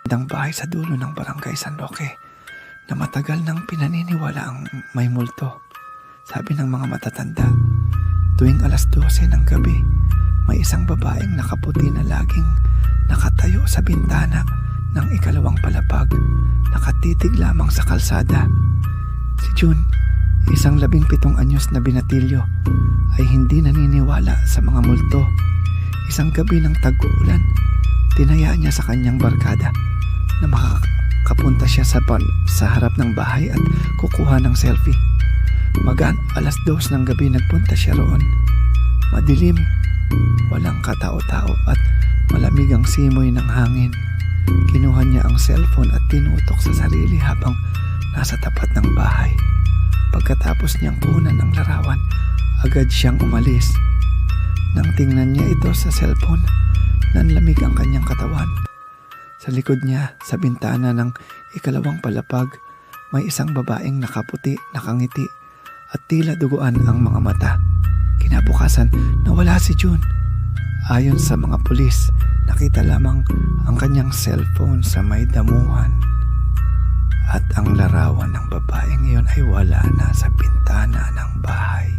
Magandang bahay sa dulo ng barangay San Roque na matagal nang pinaniniwala ang may multo. Sabi ng mga matatanda, tuwing alas 12 ng gabi, may isang babaeng nakaputi na laging nakatayo sa bintana ng ikalawang palapag, nakatitig lamang sa kalsada. Si June, isang 17 anyos na binatilyo, ay hindi naniniwala sa mga multo. Isang gabi ng tag-uulan, tinaya niya sa kanyang barkada na makakapunta siya sa harap ng bahay at kukuha ng selfie. Alas 2 ng gabi nagpunta siya roon. Madilim, walang katao-tao at malamig ang simoy ng hangin. Kinuha niya ang cellphone at tinutok sa sarili habang nasa tapat ng bahay. Pagkatapos niyang kunan ang larawan, agad siyang umalis. Nang tingnan niya ito sa cellphone, nanlamig ang kanyang katawan. Sa likod niya, sa bintana ng ikalawang palapag, may isang babaeng nakaputi, nakangiti at tila duguan ang mga mata. Kinabukasan, nawala si June. Ayon sa mga pulis, nakita lamang ang kanyang cellphone sa may damuhan. At ang larawan ng babaeng iyon ay wala na sa bintana ng bahay.